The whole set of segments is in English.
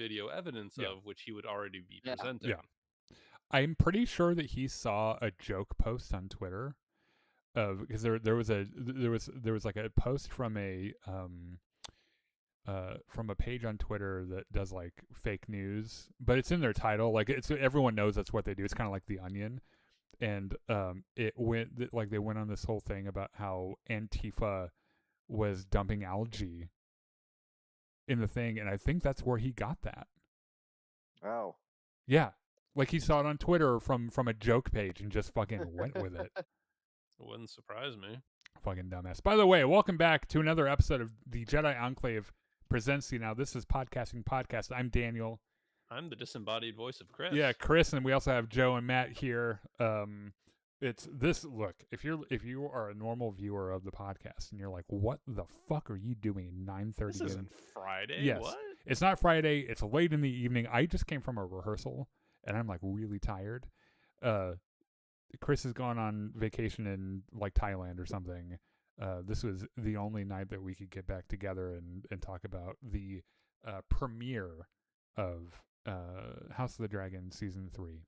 video evidence of, which he would already be presenting. Yeah. I'm pretty sure that he saw a joke post on Twitter because there was like a post from a page on Twitter that does like fake news, but it's in their title. Like everyone knows that's what they do. It's kind of like The Onion, and it went like they went on this whole thing about how Antifa was dumping algae in the thing, and I think that's where he got that. Oh. Yeah. Like he saw it on Twitter from a joke page and just fucking went with it. It wouldn't surprise me. Fucking dumbass. By the way, welcome back to another episode of the Jedi Enclave Presents You. Now, this is Podcasting Podcast. I'm Daniel. I'm the disembodied voice of Chris. Yeah, Chris, and we also have Joe and Matt here. It's this. Look, if you are a normal viewer of the podcast and you're like, what the fuck are you doing at 9:30? This isn't Friday. Yes, what? It's not Friday. It's late in the evening. I just came from a rehearsal and I'm like really tired. Chris has gone on vacation in like Thailand or something. This was the only night that we could get back together and talk about the premiere of House of the Dragon season 3.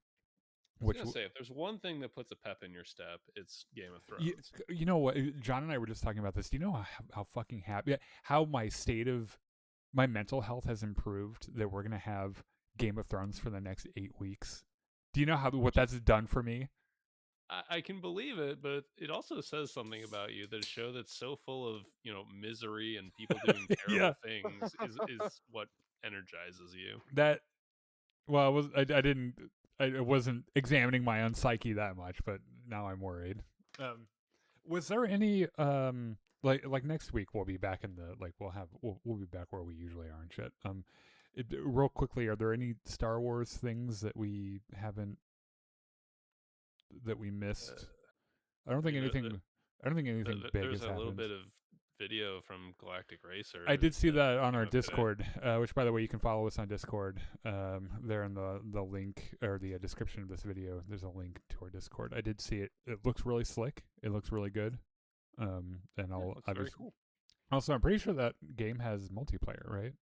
I was gonna say, if there's one thing that puts a pep in your step, it's Game of Thrones. You know what? John and I were just talking about this. Do you know how fucking happy, how my mental health has improved that we're gonna have Game of Thrones for the next 8 weeks? Do you know what that's done for me? I can believe it, but it also says something about you. That a show that's so full of misery and people doing terrible things is what energizes you. I wasn't examining my own psyche that much, but now I'm worried. Was there any like next week we'll be back in the we'll be back where we usually are and shit. Real quickly, are there any Star Wars things that we missed? I don't think anything big has happened. There's a little bit of video from Galactic Racer. I did see that on our Discord, which, by the way, you can follow us on Discord. There in the link or the description of this video, there's a link to our Discord. I did see it. It looks really slick. It looks really good. And very cool. Also, I'm pretty sure that game has multiplayer, right?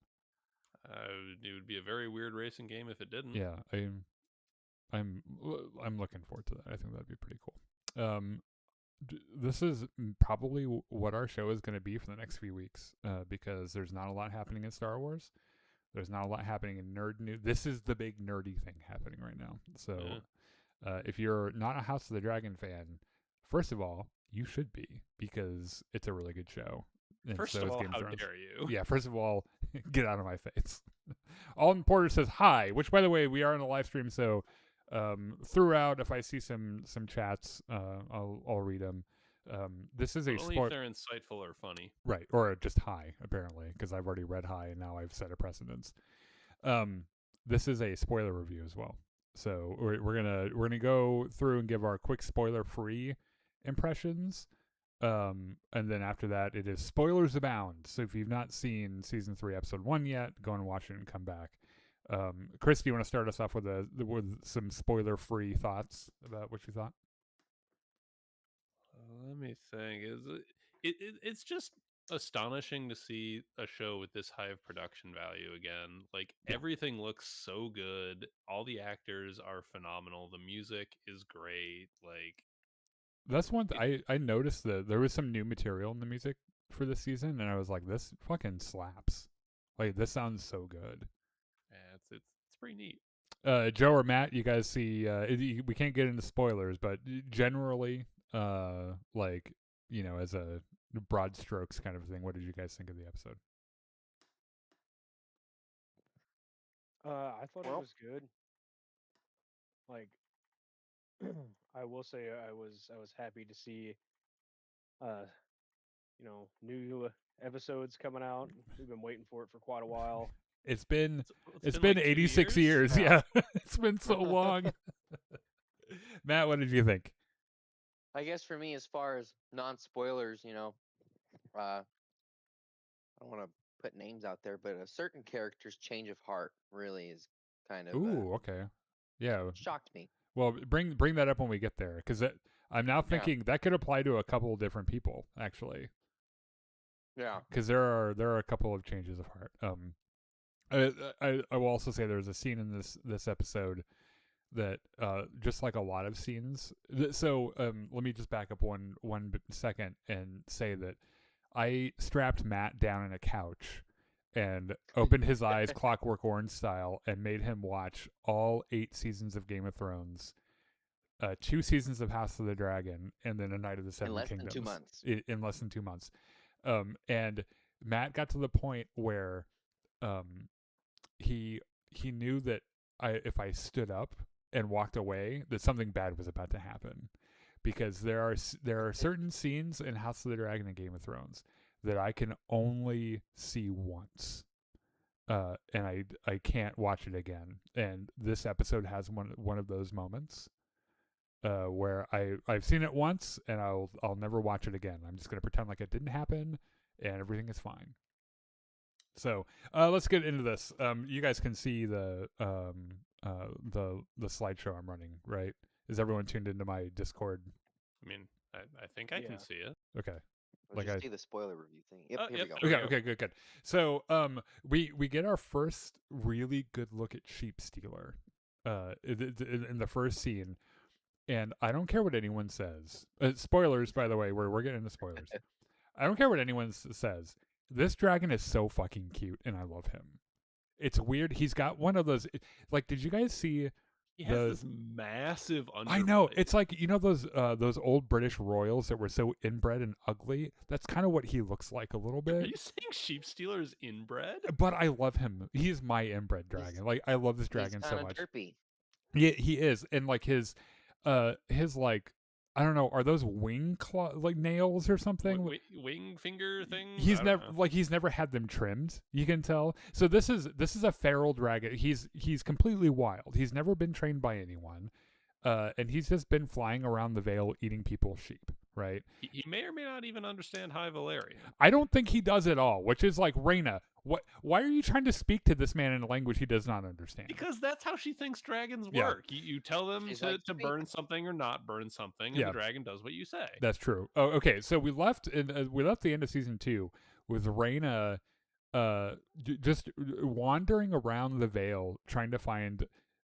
It would be a very weird racing game if it didn't. Yeah, I'm looking forward to that. I think that'd be pretty cool. This is probably what our show is going to be for the next few weeks, because there's not a lot happening in Star Wars. There's not a lot happening in nerd news. This is the big nerdy thing happening right now. So, if you're not a House of the Dragon fan, first of all, you should be, because it's a really good show. And first of all, how dare you? Yeah, first of all, get out of my face. Alden Porter says hi, which, by the way, we are on a live stream, so throughout, if I see some chats, I'll read them. This is only if they're insightful or funny, right? Or just hi, apparently, because I've already read hi and now I've set a precedence. This is a spoiler review as well, so we're gonna go through and give our quick spoiler-free impressions. And then after that, it is spoilers abound. So if you've not seen season 3, episode 1 yet, go and watch it and come back. Chris, do you want to start us off with some spoiler-free thoughts about what you thought? Let me think. It's just astonishing to see a show with this high of production value again. Like, everything looks so good. All the actors are phenomenal. The music is great. Like, that's one I noticed that there was some new material in the music for this season, and I was like, this fucking slaps. Like, this sounds so good. Yeah, it's pretty neat. Joe or Matt, you guys see? We can't get into spoilers, but generally, like, as a broad strokes kind of thing, what did you guys think of the episode? I thought it was good. Like, I will say I was happy to see, new episodes coming out. We've been waiting for it for quite a while. It's been like 86 years. Yeah, it's been so long. Matt, what did you think? I guess for me, as far as non-spoilers, I don't want to put names out there, but a certain character's change of heart really is kind of okay, yeah, shocked me. Well, bring that up when we get there, because I'm now thinking that could apply to a couple of different people, actually. Yeah, because there are a couple of changes of heart. I will also say there's a scene in this episode that just like a lot of scenes. So let me just back up one second and say that I strapped Matt down on a couch and opened his eyes Clockwork Orange style and made him watch all 8 seasons of Game of Thrones, 2 seasons of House of the Dragon, and then A Night of the In Seven less than Kingdoms 2 months. in less than 2 months. And Matt got to the point where he knew that if I stood up and walked away, that something bad was about to happen, because there are certain scenes in House of the Dragon and Game of Thrones that I can only see once, and I can't watch it again. And this episode has one of those moments where I've seen it once and I'll never watch it again. I'm just gonna pretend like it didn't happen and everything is fine. So let's get into this. You guys can see the slideshow I'm running, right? Is everyone tuned into my Discord? I mean, I think I can see it. Okay. We'll just see the spoiler review thing. Yep, here yep, we go. there we Okay, good. So we get our first really good look at Sheep Stealer in the first scene, and I don't care what anyone says. Spoilers, by the way, we're getting into spoilers. I don't care what anyone says. This dragon is so fucking cute, and I love him. It's weird. He's got one of those. Like, did you guys see? He has this massive underblade. I know. It's like, you know those old British royals that were so inbred and ugly? That's kind of what he looks like a little bit. Are you saying Sheep Stealer is inbred? But I love him. He's my inbred dragon. Like, I love this dragon so much. Derpy. Yeah, he is. And like his like, I don't know, are those wing like nails or something? Wing finger thing? He's never had them trimmed, you can tell. So this is a feral dragon. He's completely wild. He's never been trained by anyone. And he's just been flying around the Vale eating people's sheep, right? He may or may not even understand High Valyrian. I don't think he does at all, which is like, Rhaena, why are you trying to speak to this man in a language he does not understand? Because that's how she thinks dragons work. You tell them to burn something or not burn something, and the dragon does what you say. That's true. Oh, okay. So we left the end of season 2 with Rhaena just wandering around the Vale trying to find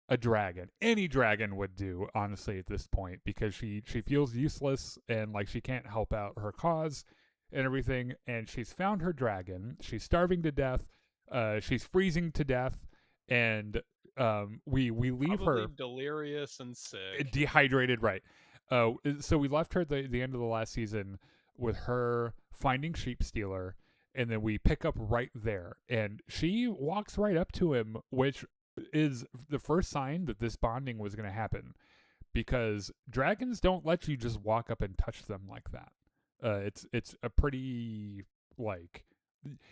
a dragon. Any dragon would do, honestly, at this point, because she feels useless and like she can't help out her cause and everything. And she's found her dragon. She's starving to death. She's freezing to death, and we leave Probably her delirious and sick, dehydrated. Right. So we left her at the end of the last season with her finding Sheep Stealer, and then we pick up right there, and she walks right up to him, which is the first sign that this bonding was going to happen, because dragons don't let you just walk up and touch them like that. It's a pretty, like,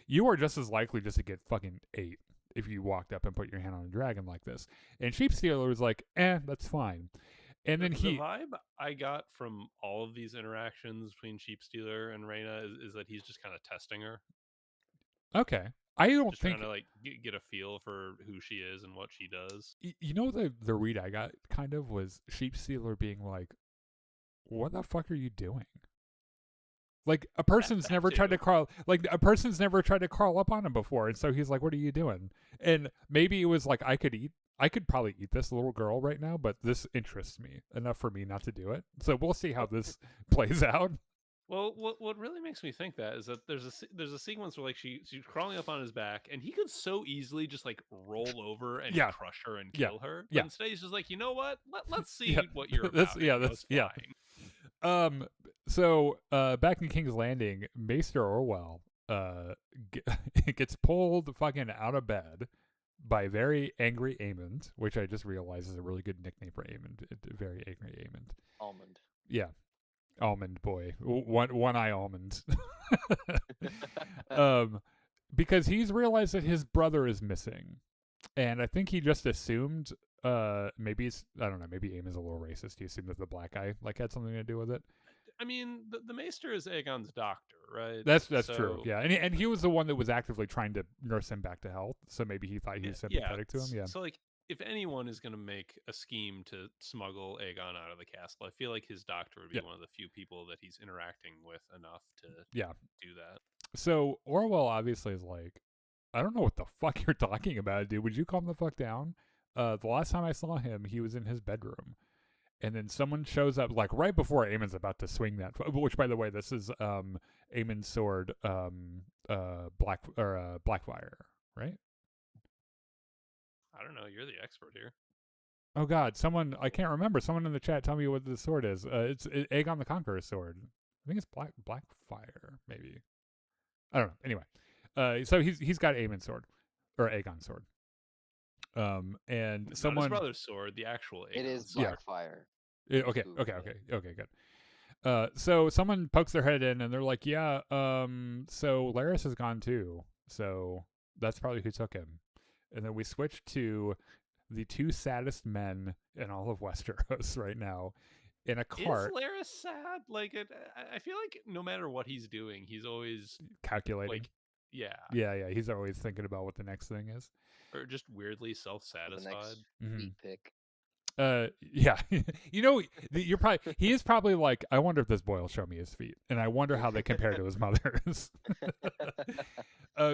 you are just as likely just to get fucking ate if you walked up and put your hand on a dragon like this. And Sheep Stealer was like, that's fine. And then the vibe I got from all of these interactions between Sheep Stealer and Rhaena is that he's just kind of testing her. Okay. I don't just think trying to like get a feel for who she is and what she does. You know, the read I got kind of was Sheep Stealer being like, "What the fuck are you doing?" Like a person's never tried to crawl. Like a person's never tried to crawl up on him before, and so he's like, "What are you doing?" And maybe it was like, I could probably eat this little girl right now, but this interests me enough for me not to do it. So we'll see how this plays out. Well, what really makes me think that is that there's a sequence where like she's crawling up on his back, and he could so easily just like roll over and crush her and kill her. But instead he's just like, you know what? Let's see what you're about. So back in King's Landing, Maester Orwell gets pulled fucking out of bed by very angry Aemond, which I just realized is a really good nickname for Aemond. Very angry Aemond. Almond. Yeah. Almond boy, one eye almond. Because he's realized that his brother is missing, and I think he just assumed maybe I don't know, maybe Aemon's a little racist. He assumed that the black guy like had something to do with it. I mean, the Maester is Aegon's doctor, right? That's true. Yeah, and he was the one that was actively trying to nurse him back to health. So maybe he thought he was sympathetic to him. Yeah. So like, if anyone is going to make a scheme to smuggle Aegon out of the castle, I feel like his doctor would be one of the few people that he's interacting with enough to do that. So Orwell obviously is like, I don't know what the fuck you're talking about, dude. Would you calm the fuck down? The last time I saw him, he was in his bedroom. And then someone shows up, like, right before Aemon's about to swing that. Which, by the way, this is Aemon's sword, Blackfire, right? I don't know. You're the expert here. Oh God, someone I can't remember. Someone in the chat, tell me what the sword is. It's Aegon the Conqueror's sword. I think it's Blackfire, maybe. I don't know. Anyway, so he's got Aemon's sword or Aegon's sword. And Not his someone, brother's sword, the actual It is Aegon's sword. Blackfire. okay, good. So someone pokes their head in and they're like, yeah, so Larys is gone too. So that's probably who took him. And then we switch to the two saddest men in all of Westeros right now in a cart. Is Larys sad? Like, I feel like no matter what he's doing, he's always Calculating. like, yeah, yeah. He's always thinking about what the next thing is. or just weirdly The self-satisfied. next Mhm. feet pick. Yeah. You know, he is probably like, I wonder if this boy will show me his feet, and I wonder how they compare to his mother's.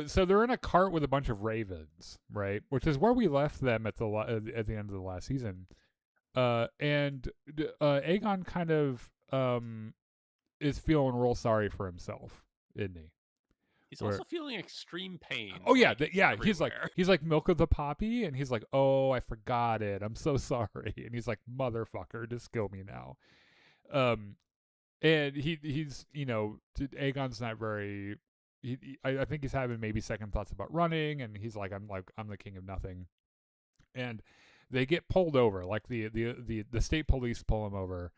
So they're in a cart with a bunch of ravens, right? Which is where we left them at the at the end of the last season. And Aegon kind of is feeling real sorry for himself, isn't he? He's Where- also feeling extreme pain. Oh yeah, like, yeah. He's everywhere. like Milk of the Poppy, and he's like, oh, I forgot it. I'm so sorry. And he's like, motherfucker, just kill me now. And he's Aegon's not very. I think he's having maybe second thoughts about running, and he's like, I'm the king of nothing. And they get pulled over, like the state police pull him over,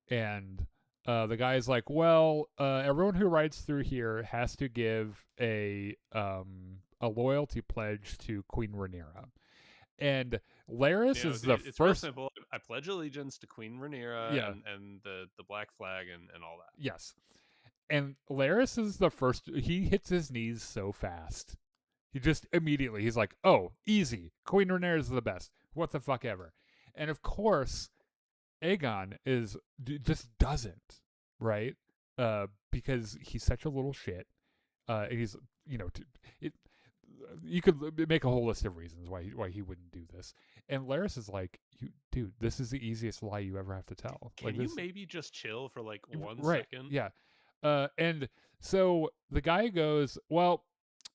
and the guy's like, well, everyone who rides through here has to give a loyalty pledge to Queen Rhaenyra. And Larys is the it's real first. simple. I pledge allegiance to Queen Rhaenyra Yeah. and the Black Flag and all that. Yes. And Larys is the first. He hits his knees so fast. He just immediately, he's like, oh, easy. Queen Rhaenyra is the best. What the fuck ever. And of course, Aegon just doesn't, right? Because he's such a little shit. And he's, you could make a whole list of reasons why he wouldn't do this. And Larys is like, dude, this is the easiest lie you ever have to tell. Can like you this, maybe just chill for like 1 right, second? Yeah. And so the guy goes, well,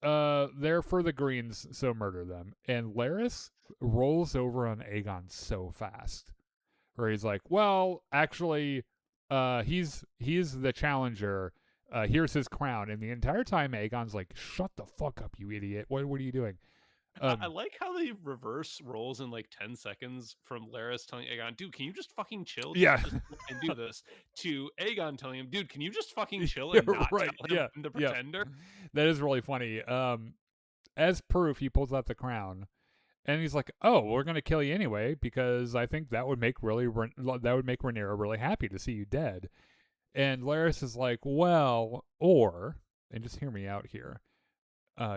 they're for the Greens, so murder them. And Larys rolls over on Aegon so fast, where he's like, well, actually, he's the challenger. Here's his crown. And the entire time, Aegon's like, shut the fuck up, you idiot. What are you doing? I like how they reverse roles in like 10 seconds from Larys telling Aegon, dude, can you just fucking chill? Yeah. And do this, to Aegon telling him, dude, can you just fucking chill and not right. tell him Yeah. I'm the Yeah. pretender? That is really funny. As proof, he pulls out the crown, and he's like, "Oh, we're gonna kill you anyway because I think that would make Rhaenyra really happy to see you dead." And Larys is like, "Well, and just hear me out here.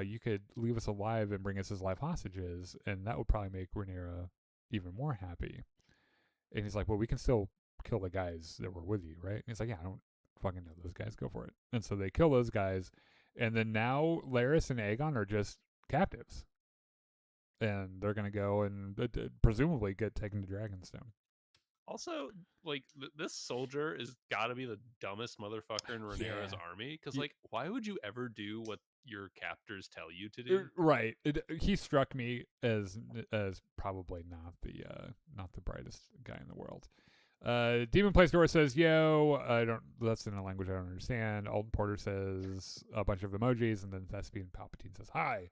You could leave us alive and bring us as life hostages, and that would probably make Rhaenyra even more happy." And he's like, "Well, we can still kill the guys that were with you, right?" And he's like, "Yeah, I don't fucking know those guys. Go for it." And so they kill those guys, and then now Larys and Aegon are just captives, and they're gonna go and presumably get taken to Dragonstone. Also, like, this soldier is gotta be the dumbest motherfucker in Rhaenyra's army. Because, like, why would you ever do what your captors tell you to do? Right. He struck me as probably not the brightest guy in the world. Demon Place Door says, yo, that's in a language I don't understand. Alden Porter says a bunch of emojis, and then Thespian Palpatine says, hi.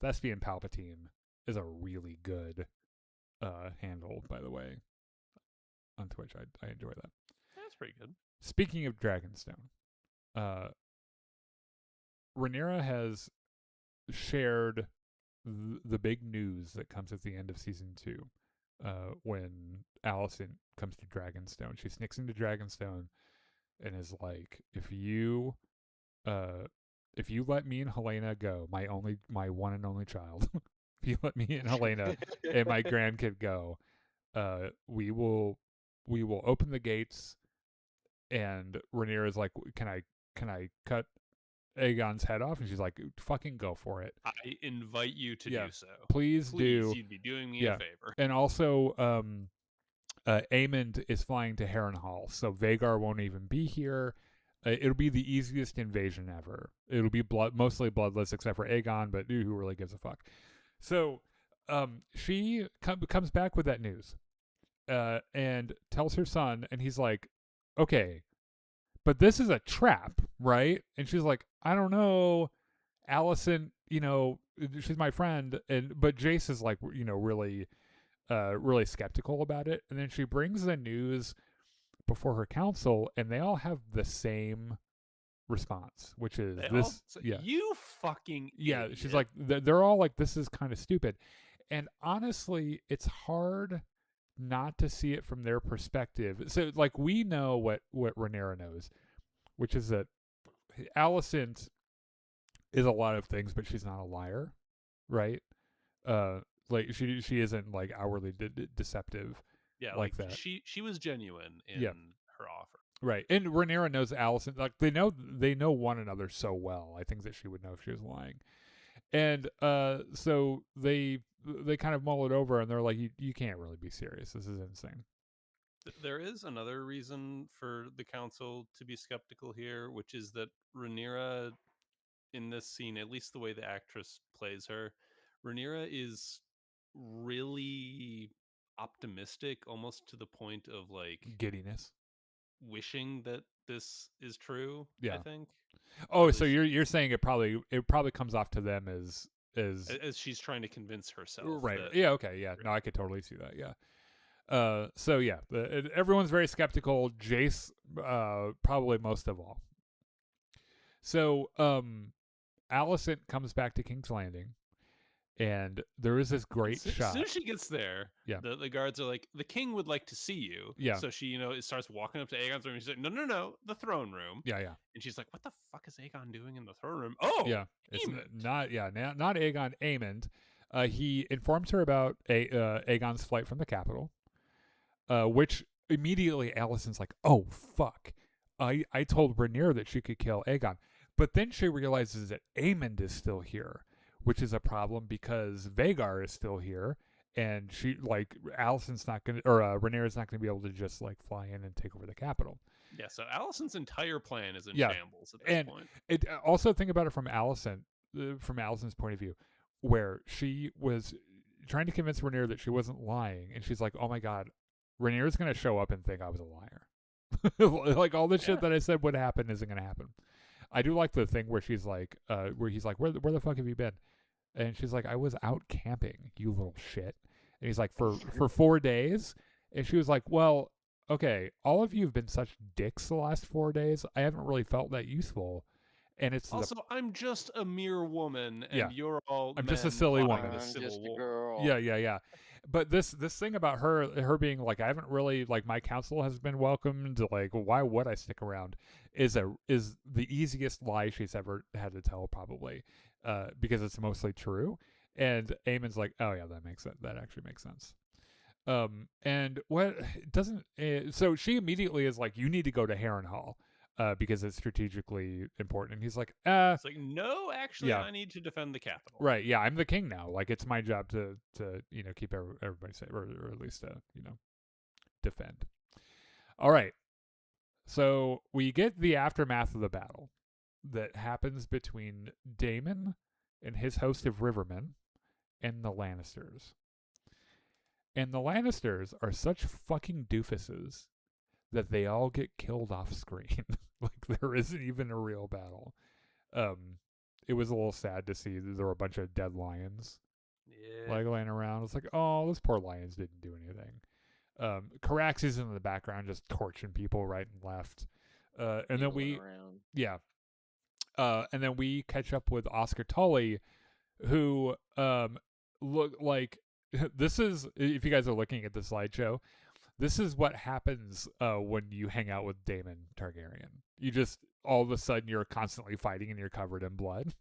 Thespian Palpatine is a really good handle, by the way, on Twitch. I enjoy that. That's pretty good. Speaking of Dragonstone, Rhaenyra has shared the big news that comes at the end of season 2, when Alicent comes to Dragonstone. She sneaks into Dragonstone and is like, if you let me and Helena go, my one and only child, if you let me and Helena and my grandkid go, we will open the gates. And Rhaenyra is like, can I cut Aegon's head off, and she's like, "Fucking go for it." I invite you to Yeah. do so. Please do. You'd be doing me Yeah. a favor. And also, Aemond is flying to Harrenhal, so Vhagar won't even be here. It'll be the easiest invasion ever. It'll be mostly bloodless, except for Aegon, but who really gives a fuck? So, she comes back with that news, and tells her son, and he's like, "Okay, but this is a trap, right?" And she's like, "I don't know, Allison. She's my friend." But Jace is like, really, really skeptical about it. And then she brings the news before her council, and they all have the same response, which is You fucking idiot. She's like, they're all like, this is kind of stupid. And honestly, it's hard not to see it from their perspective. So, like, we know what Rhaenyra knows, which is that Alicent is a lot of things, but she's not a liar, right? Like, she isn't like outwardly deceptive. Yeah, like that. She was genuine in her offer. Right. And Rhaenyra knows Alicent. Like, they know one another so well. I think that she would know if she was lying. And so they kind of mull it over, and they're like, you can't really be serious. This is insane. There is another reason for the council to be skeptical here, which is that Rhaenyra, in this scene, at least the way the actress plays her, Rhaenyra is really optimistic, almost to the point of like giddiness, wishing that this is true. Yeah. I think. Oh, so you're saying it probably comes off to them as she's trying to convince herself. Right. Yeah. Okay. Yeah. No, I could totally see that. Yeah. So yeah, everyone's very skeptical. Jace, probably most of all. So, Alicent comes back to King's Landing, and there is this great shot. As soon as she gets there, the guards are like, "The king would like to see you." Yeah. So she, starts walking up to Aegon's room. She's like, "No, the throne room." Yeah. And she's like, "What the fuck is Aegon doing in the throne room?" Oh, yeah, it's Aemond. not Aegon. Aemond. He informs her about Aegon's flight from the capital, which immediately Alicent's like, "Oh fuck, I told Rhaenyra that she could kill Aegon," but then she realizes that Aemond is still here, which is a problem because Vhagar is still here, and Alicent's not gonna, or Rhaenyra's not gonna be able to just like fly in and take over the capital. Yeah, so Alicent's entire plan is in shambles at this point. And also think about it from Alicent's point of view, where she was trying to convince Rhaenyra that she wasn't lying, and she's like, "Oh my god, Rhaenyra's gonna show up and think I was a liar." Like, all the shit that I said would happen isn't gonna happen. I do like the thing where she's like, where he's like, where the fuck have you been? And she's like, "I was out camping, you little shit." And he's like, for 4 days? And she was like, "Well, okay, all of you have been such dicks the last 4 days. I haven't really felt that useful." And it's also, I'm just a mere woman, and Yeah. you're all. I'm just a silly woman. I'm just a girl. Yeah. But this thing about her being like, I haven't really, like, my counsel has been welcomed. Like, why would I stick around? Is the easiest lie she's ever had to tell, probably, because it's mostly true. And Aemon's like, "Oh yeah, that makes sense. That actually makes sense." And what doesn't? So she immediately is like, "You need to go to Harrenhal." Because it's strategically important. And he's like, It's like, no, actually, I need to defend the capital. Right, yeah, I'm the king now. Like, it's my job to keep everybody safe, or at least, defend. All right. So we get the aftermath of the battle that happens between Daemon and his host of Rivermen and the Lannisters. And the Lannisters are such fucking doofuses that they all get killed off screen. Like, there isn't even a real battle. It was a little sad to see that there were a bunch of dead lions, like, laying around. It's like, oh, those poor lions didn't do anything. Carax is in the background just torching people right and left. And then and then we catch up with Oscar Tully, who look like this is, if you guys are looking at the slideshow, this is what happens when you hang out with Daemon Targaryen. You just, all of a sudden, you're constantly fighting and you're covered in blood.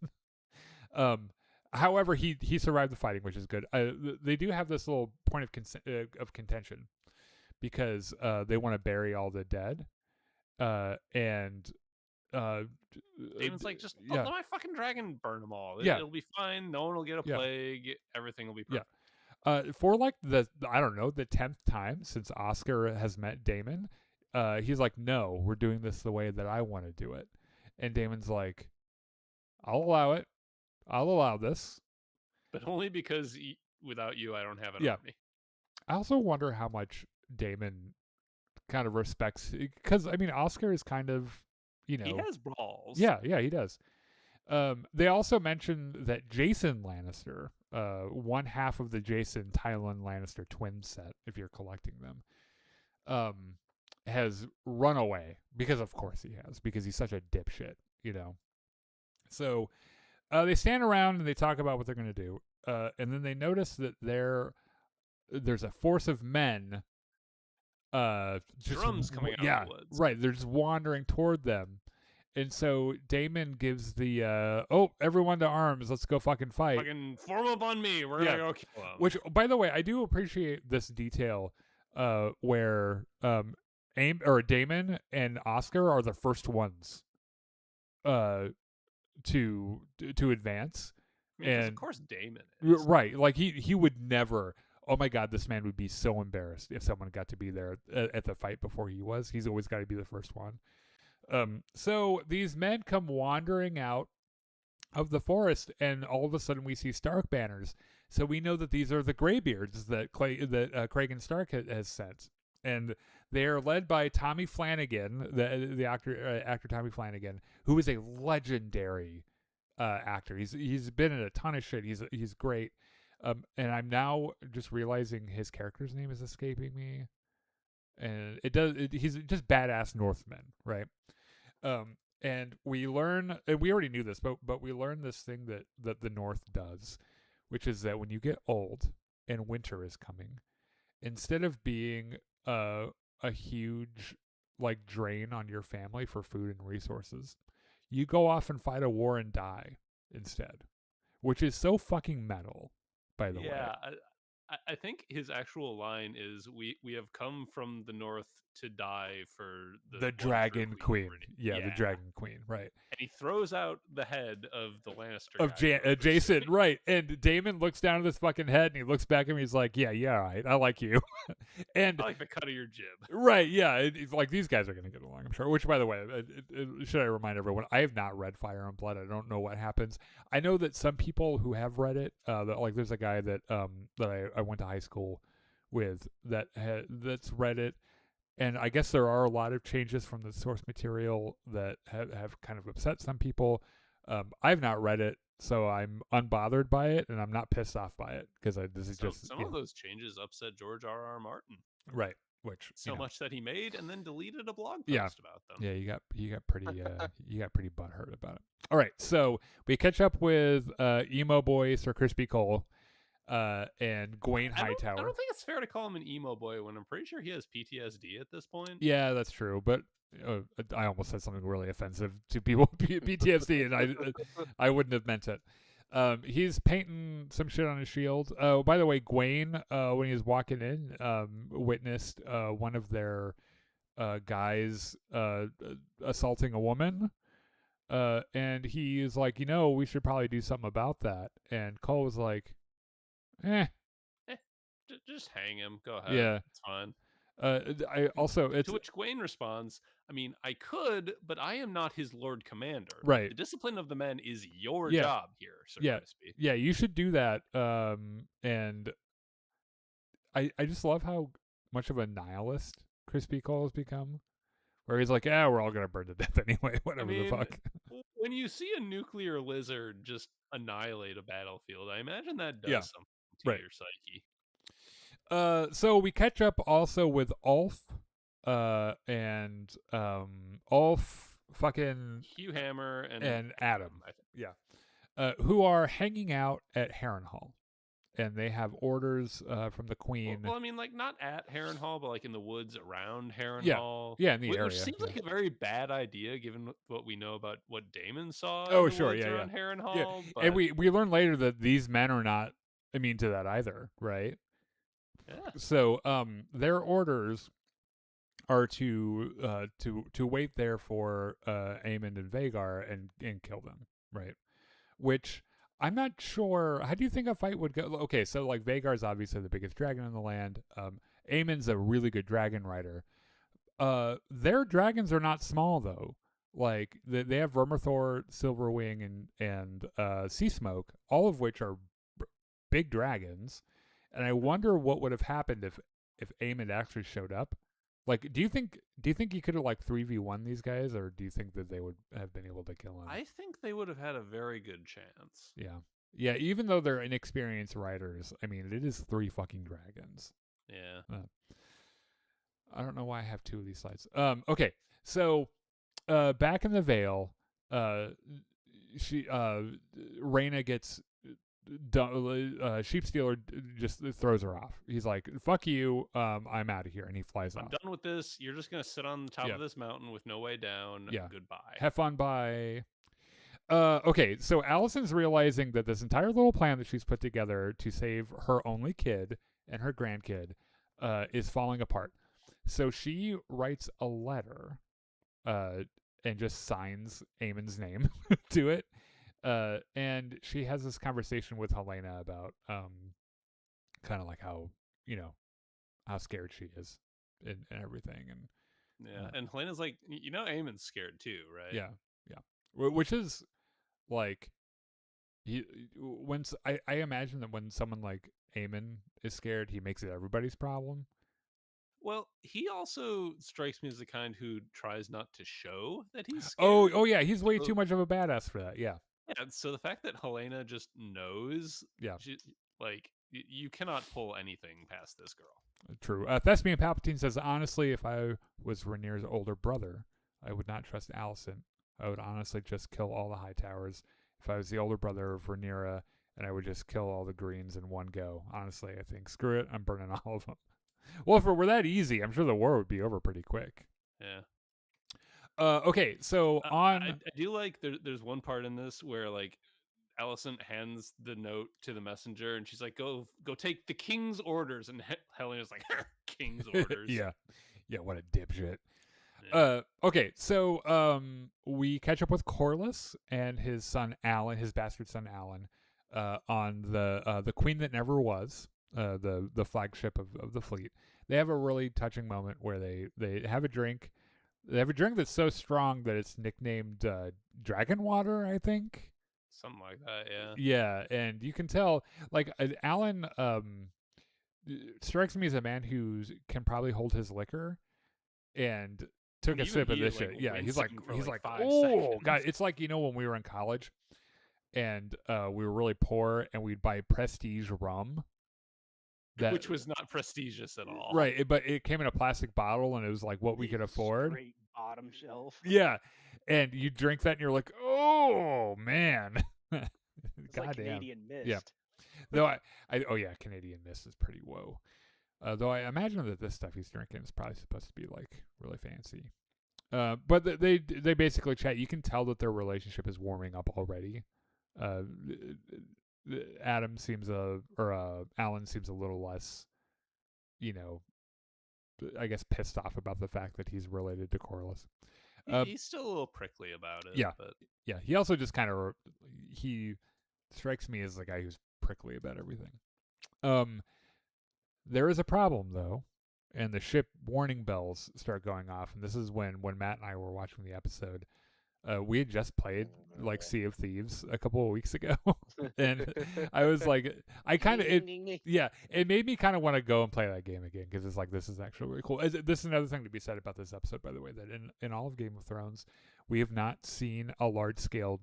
However, he survived the fighting, which is good. They do have this little point of contention, because they want to bury all the dead, and Damon's like, just yeah, let my fucking dragon burn them all. Yeah. It'll be fine. No one will get a Yeah. plague. Everything will be Yeah. perfect. For like the 10th time since Oscar has met Damon, he's like, no, we're doing this the way that I want to do it. And Damon's like, I'll allow it. I'll allow this. But only because without you, I don't have an Yeah. army. I also wonder how much Damon kind of respects, because I mean, Oscar is kind of, He has balls. Yeah, he does. They also mentioned that Jason Lannister, one half of the Jason Tywin Lannister twin set, if you're collecting them, has run away, because of course he has, because he's such a dipshit, So they stand around and they talk about what they're going to do, and then they notice that there's a force of men, just Drums coming out of the woods. right. They're just wandering toward them. And so Daemon gives the everyone to arms, let's go fucking fight. Fucking form up on me. We're gonna go kill them. Which, by the way, I do appreciate this detail, where Daemon and Oscar are the first ones to advance. I mean, 'cause and of course Daemon is. Right, like he would never. Oh my God, this man would be so embarrassed if someone got to be there at the fight before he was. He's always got to be the first one. So these men come wandering out of the forest, and all of a sudden we see Stark banners. So we know that these are the Greybeards that Cragen Stark has sent, and they are led by Tommy Flanagan, the actor Tommy Flanagan, who is a legendary actor. He's been in a ton of shit. He's great. And I'm now just realizing his character's name is escaping me. And he's just badass Northman, right? And we learn, and we already knew this, but we learn this thing that the North does, which is that when you get old and winter is coming, instead of being a huge like drain on your family for food and resources, you go off and fight a war and die instead, which is so fucking metal, by the way. Yeah, I think his actual line is, "We have come from the north to die for the Dragon Queen." Yeah, the Dragon Queen, right? And he throws out the head of the Lannister Of guy Jason, right? And Daemon looks down at this fucking head and he looks back at me. He's like, "Yeah, all right, I like you." And I like the cut of your jib. Right, yeah. It's like these guys are gonna get along, I'm sure. Which, by the way, should I remind everyone, I have not read Fire and Blood. I don't know what happens. I know that some people who have read it, like there's a guy that I went to high school with that's read it, and I guess there are a lot of changes from the source material that have kind of upset some people. I've not read it, so I'm unbothered by it, and I'm not pissed off by it, because this is just some of those changes upset George R.R. Martin. Right. Which so much that he made and then deleted a blog post about them. Yeah, you got pretty butthurt about it. All right, so we catch up with emo boy Sir Crispy Cole, and Gawain Hightower. I don't think it's fair to call him an emo boy when I'm pretty sure he has PTSD at this point. Yeah, that's true, but I almost said something really offensive to people with PTSD, and I wouldn't have meant it. He's painting some shit on his shield. Oh, by the way, Gawain, when he was walking in, witnessed one of their guys assaulting a woman. And he's like, we should probably do something about that. And Cole was like, just hang him. Go ahead. Yeah, it's fine. To which Gawain responds, I mean, I could, but I am not his Lord Commander. Right. The discipline of the men is your job here, Sir Crispy. Yeah, you should do that. And I just love how much of a nihilist Crispy Cole has become, where he's like, we're all going to burn to death anyway, whatever the fuck. When you see a nuclear lizard just annihilate a battlefield, I imagine that does something to your psyche. So we catch up also with Ulf, and Ulf, fucking Hugh Hammer and Adam, I think. Yeah, who are hanging out at Harrenhal, and they have orders from the Queen. Well, I mean, like not at Harrenhal, but like in the woods around Harrenhal. Yeah, in the area. Which seems like a very bad idea given what we know about what Daemon saw. Around Harrenhal. Yeah. But... And we learn later that these men are not immune to that either, right? Yeah. So their orders are to wait there for Aemon and Vhagar and kill them, right? Which I'm not sure. How do you think a fight would go? Okay, so like Vhagar's obviously the biggest dragon in the land. Aemon's a really good dragon rider. Their dragons are not small though. Like they have Vermithor, Silverwing, and Sea Smoke, all of which are big dragons. And I wonder what would have happened if Aemon actually showed up. Like, do you think he could have like 3v1 these guys, or do you think that they would have been able to kill him? I think they would have had a very good chance. Yeah. Even though they're inexperienced riders, I mean, it is 3 fucking dragons. Yeah. I don't know why I have 2 of these slides. Okay, so back in the Vale, Rhaena gets Sheepstealer just throws her off. He's like, "Fuck you, I'm out of here," and he flies I'm off. done with this. You're just gonna sit on the top Yeah. of this mountain with no way down. Yeah. Goodbye. Have fun, bye. Okay, so Alicent's realizing that this entire little plan that she's put together to save her only kid and her grandkid is falling apart. So she writes a letter and just signs Aemon's name to it. And she has this conversation with Helena about kind of like how, how scared she is and everything. And Yeah, and Helena's like, Aemon's scared too, right? yeah. Which is like, I imagine that when someone like Aemon is scared, he makes it everybody's problem. Well, he also strikes me as the kind who tries not to show that he's scared. Oh yeah, he's way too much of a badass for that. Yeah. Yeah, so the fact that Helena just knows, Yeah. you cannot pull anything past this girl. True. Thespian Palpatine says, honestly, if I was Rhaenyra's older brother, I would not trust Alicent. I would honestly just kill all the High Towers if I was the older brother of Rhaenyra, and I would just kill all the Greens in one go. Honestly, I think, screw it, I'm burning all of them. Well, if it were that easy, I'm sure the war would be over pretty quick. Yeah. Okay, so I do like there's one part in this where like Alicent hands the note to the messenger and she's like, go take the king's orders, and Helena's like, king's orders. Yeah, what a dipshit. Yeah. Okay, so we catch up with Corlys and his son Alan, his bastard son Alan, on the Queen That Never Was, the flagship of the fleet. They have a really touching moment where they have a drink. They have a drink that's so strong that it's nicknamed Dragon Water, I think. Something like that, yeah. Yeah, and you can tell, like, Alan strikes me as a man who can probably hold his liquor, and took a sip of this shit. Yeah, he's like, oh god, it's like, when we were in college, and we were really poor, and we'd buy Prestige rum. Which was not prestigious at all. Right, but it came in a plastic bottle, and it was like what we could afford. Great bottom shelf. Yeah, and you drink that, and you're like, oh man, It's like Canadian Mist. Yeah, though oh yeah, Canadian Mist is pretty whoa. Though I imagine that this stuff he's drinking is probably supposed to be like really fancy. But they basically chat. You can tell that their relationship is warming up already. Alan seems a little less, I guess, pissed off about the fact that he's related to Corlys. He's still a little prickly about it. Yeah, but yeah. He also just kind of he strikes me as the guy who's prickly about everything. There is a problem though, and the ship warning bells start going off, and this is when Matt and I were watching the episode. We had just played like Sea of Thieves a couple of weeks ago, and I was like, it made me kind of want to go and play that game again, because it's like, this is actually really cool. This is another thing to be said about this episode, by the way, that in all of Game of Thrones, we have not seen a large scale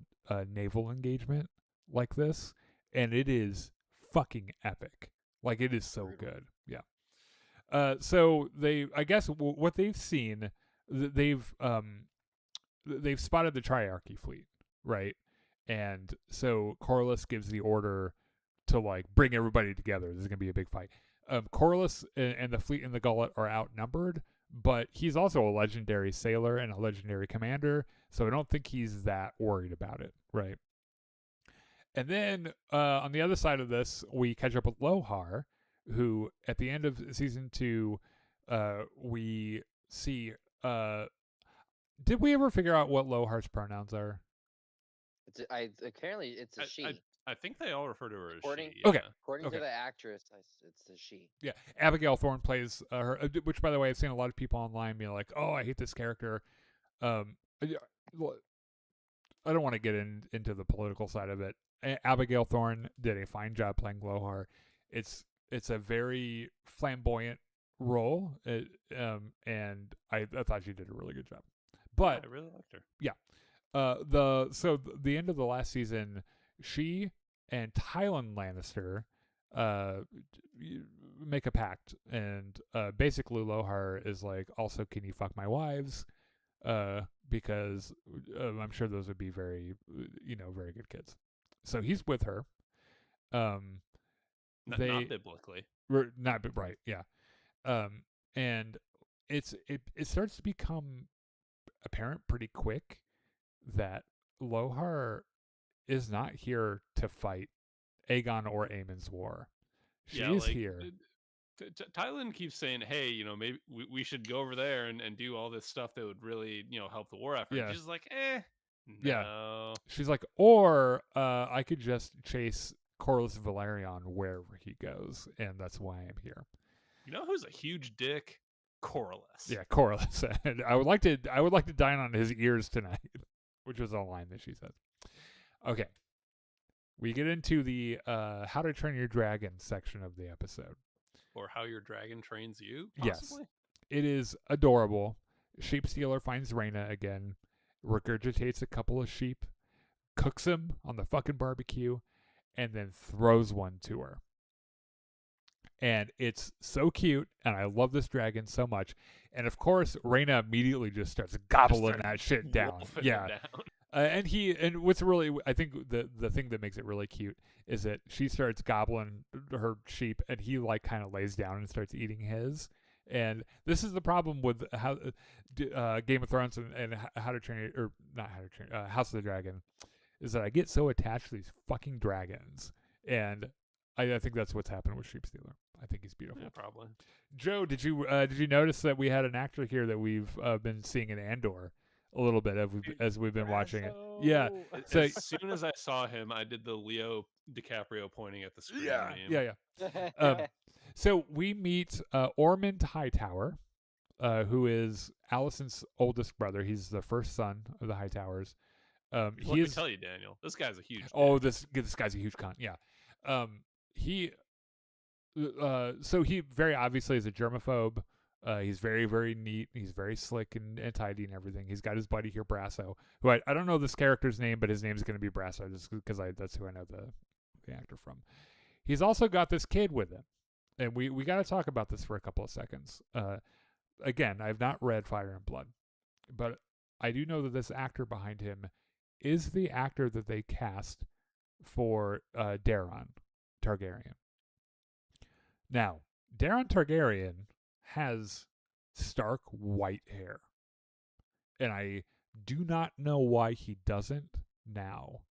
naval engagement like this, and it is fucking epic. Like, it is so good. Yeah. So I guess what they've seen, they've spotted the Triarchy fleet, right? And so Corlys gives the order to like bring everybody together. This is gonna be a big fight. Corlys and the fleet in the Gullet are outnumbered, but he's also a legendary sailor and a legendary commander, so I don't think he's that worried about it, right? And then on the other side of this, we catch up with Lohar, who at the end of season 2, we see. Did we ever figure out what Lohar's pronouns are? Apparently it's a she. I think they all refer to her as According- she. Yeah. Okay. According Okay. to the actress, it's a she. Yeah, Abigail Thorne plays her, which, by the way, I've seen a lot of people online being like, "Oh, I hate this character." I don't want to get into the political side of it. Abigail Thorne did a fine job playing Lohar. It's a very flamboyant role, and I thought she did a really good job. But I really liked her. the end of the last season, she and Tywin Lannister make a pact, and basically Lohar is like, also, can you fuck my wives? Because I'm sure those would be very, very good kids. So he's with her. Not biblically. Not right, yeah. And it starts to become apparent pretty quick that Lohar is not here to fight Aegon or Aemon's war. She's here. Tylan keeps saying, "Hey, maybe we should go over there and do all this stuff that would really, help the war effort." Yeah. She's like, Yeah. no. She's like, or I could just chase Corlys Valerion wherever he goes, and that's why I'm here. You know who's a huge dick? Corlys. Yeah, Corlys. And I would like to dine on his ears tonight, which was a line that she said. Okay. We get into the How to Train Your Dragon section of the episode. Or how your dragon trains you, possibly? Yes. It is adorable. Sheepstealer finds Rhaena again, regurgitates a couple of sheep, cooks them on the fucking barbecue, and then throws one to her. And it's so cute, and I love this dragon so much. And of course, Rhaena immediately just starts gobbling that shit down. Yeah. And what's really, I think the thing that makes it really cute is that she starts gobbling her sheep, and he like kind of lays down and starts eating his. And this is the problem with how Game of Thrones and How to Train, or not How to Train, House of the Dragon, is that I get so attached to these fucking dragons, and I think that's what's happened with Sheepstealer. I think he's beautiful. Yeah, probably. Joe, did you notice that we had an actor here that we've been seeing in Andor a little bit as we've been watching it? Yeah. So as soon as I saw him, I did the Leo DiCaprio pointing at the screen. Yeah. So we meet Ormond Hightower, who is Alicent's oldest brother. He's the first son of the Hightowers. Let me tell you, Daniel, this guy's a huge dick. Oh, this guy's a huge cunt. Yeah. So he very obviously is a germaphobe. He's very, very neat. He's very slick and tidy and everything. He's got his buddy here, Brasso, who I don't know this character's name, but his name is going to be Brasso just because that's who I know the actor from. He's also got this kid with him, and we got to talk about this for a couple of seconds. Again, I've not read Fire and Blood, but I do know that this actor behind him is the actor that they cast for Daemon Targaryen. Now, Daemon Targaryen has stark white hair, and I do not know why he doesn't now.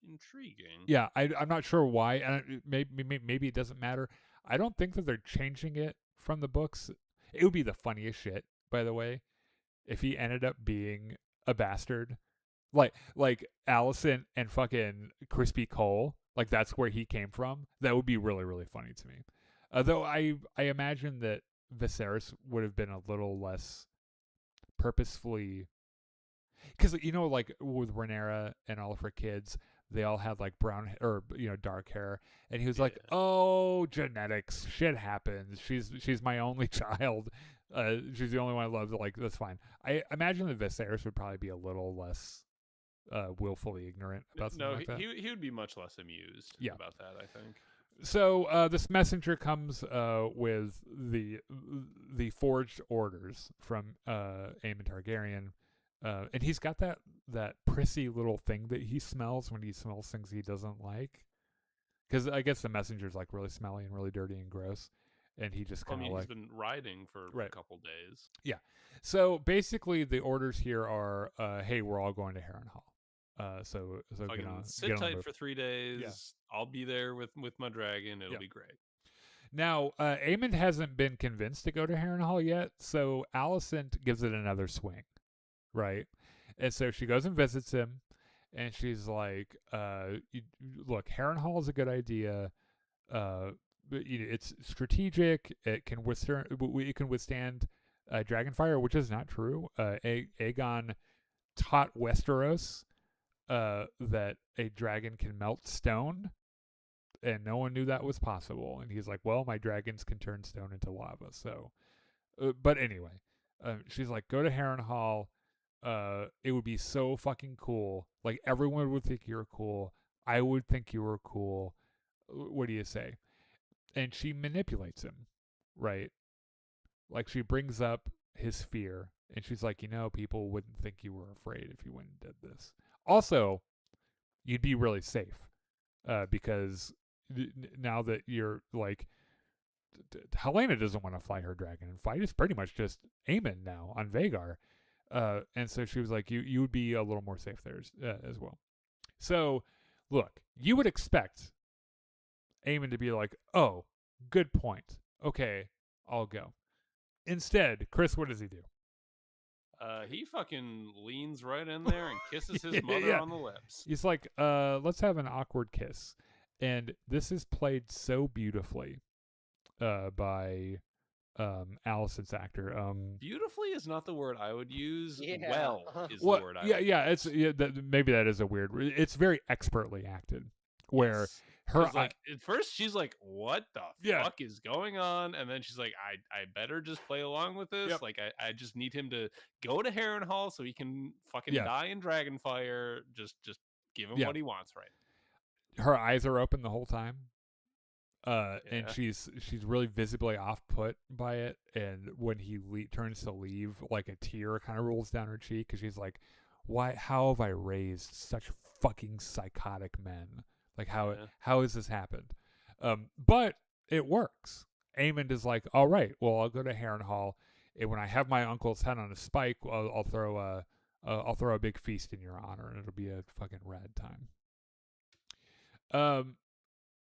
Intriguing. Yeah, I'm not sure why, and maybe it doesn't matter. I don't think that they're changing it from the books. It would be the funniest shit, by the way, if he ended up being a bastard, like Alicent and fucking Crispy Cole. Like that's where he came from. That would be really, really funny to me. Though I imagine that Viserys would have been a little less purposefully, because like with Rhaenyra and all of her kids, they all had like brown or dark hair, and he was like, "Oh, genetics, shit happens. She's my only child. She's the only one I love. Like that's fine." I imagine that Viserys would probably be a little less willfully ignorant about something like that. He would be much less amused about that, I think. So this messenger comes with the forged orders from Aemon Targaryen, and he's got that prissy little thing that he smells when he smells things he doesn't like. Because I guess the messenger's like really smelly and really dirty and gross, and he just kind of he's been riding for a couple days. Yeah. So basically, the orders here are, hey, we're all going to Harrenhal. So sit tight for 3 days. Yeah. I'll be there with my dragon. It'll be great. Now, Aemond hasn't been convinced to go to Harrenhal yet, so Alicent gives it another swing, right? And so she goes and visits him, and she's like, "Look, Harrenhal is a good idea. But, it's strategic. It can withstand Dragonfire, which is not true. Aegon taught Westeros that a dragon can melt stone, and no one knew that was possible. And he's like, well, my dragons can turn stone into lava. So, but anyway, she's like, go to Harrenhal. It would be so fucking cool. Like, everyone would think you're cool. I would think you were cool. What do you say? And she manipulates him, right? Like, she brings up his fear, and she's like, people wouldn't think you were afraid if you went and did this. Also, you'd be really safe, because now that you're like, Helena doesn't want to fly her dragon and fight. It's pretty much just Aemon now on Vhagar. And so she was like, you would be a little more safe there as well. So, look, you would expect Aemon to be like, oh, good point. Okay, I'll go. Instead, Chris, what does he do? He fucking leans right in there and kisses his mother Yeah. on the lips. He's like, let's have an awkward kiss. And this is played so beautifully by Alicent's actor. Beautifully is not the word I would use. Yeah. Well is Well, the word I yeah, would yeah, use. maybe that is a weird. It's very expertly acted. Where Yes. her 'Cause, like, at first she's like, what the Yeah. fuck is going on? And then she's like, I better just play along with this. Yep. Like, I just need him to go to Harrenhal so he can fucking Yeah. die in Dragonfire. Just give him Yeah. what he wants, right? her eyes are open the whole time. And Yeah. she's really visibly off put by it. And when he turns to leave, like a tear kind of rolls down her cheek because she's like, "Why? How have I raised such fucking psychotic men? Like how has this happened?" But it works. Aemond is like, "All right, well, I'll go to Harrenhal, and when I have my uncle's head on a spike, I'll throw a big feast in your honor, and it'll be a fucking rad time."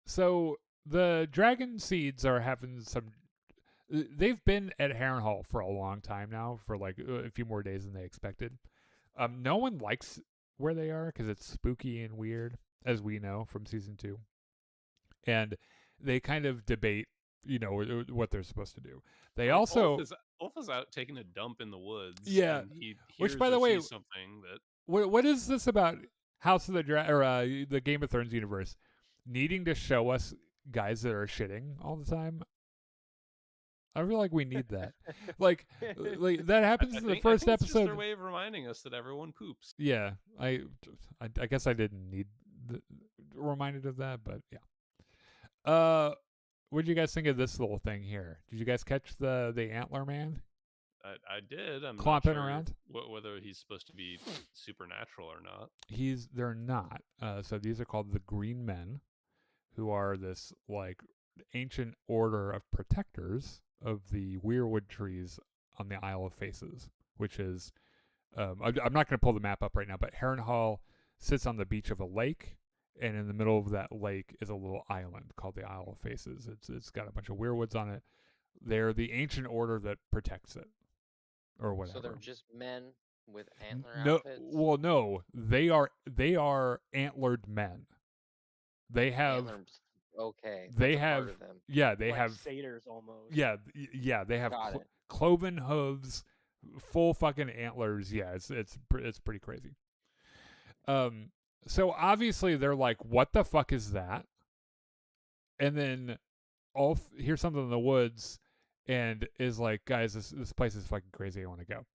So the dragon seeds are having some. They've been at Harrenhal for a long time now, for like a few more days than they expected. No one likes where they are because it's spooky and weird, as we know from season 2. And they kind of debate, what they're supposed to do. They Like, also Ulf is out taking a dump in the woods. Yeah, and he which, hears by the or way, sees something that what is this about House of the the Game of Thrones universe needing to show us guys that are shitting all the time? I feel like we need that. like that happens in the first it's episode. just their way of reminding us that everyone poops. Yeah, I guess I didn't need reminded of that, but yeah. What did you guys think of this little thing here? Did you guys catch the Antler Man I did. I'm clomping not sure around? whether he's supposed to be supernatural or not. They're not. So these are called the Green Men, who are this like ancient order of protectors of the weirwood trees on the Isle of Faces, which is I'm not going to pull the map up right now, but Harrenhal sits on the beach of a lake, and in the middle of that lake is a little island called the Isle of Faces. It's got a bunch of weirwoods on it. They're the ancient order that protects it, or whatever. So they're just men with antler No, outfits? well, no, they are antlered men. They have Antlers. Okay. they that's a part have of them. they like have satyrs almost. yeah they have Got it. cloven hooves, full fucking antlers. Yeah, it's pretty crazy. So obviously they're like, what the fuck is that? And then Ulf hears something in the woods and is like, guys, this place is fucking crazy. I want to go.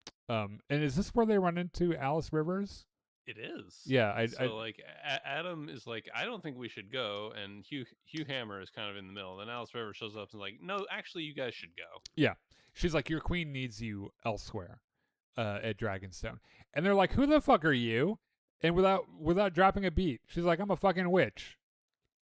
And is this where they run into Alice Rivers? It is. Yeah, like Adam is like, I don't think we should go, and Hugh Hammer is kind of in the middle. Then Alice River shows up and like, no, actually, you guys should go. Yeah, she's like, your queen needs you elsewhere, at Dragonstone. And they're like, who the fuck are you? And without dropping a beat, she's like, I'm a fucking witch.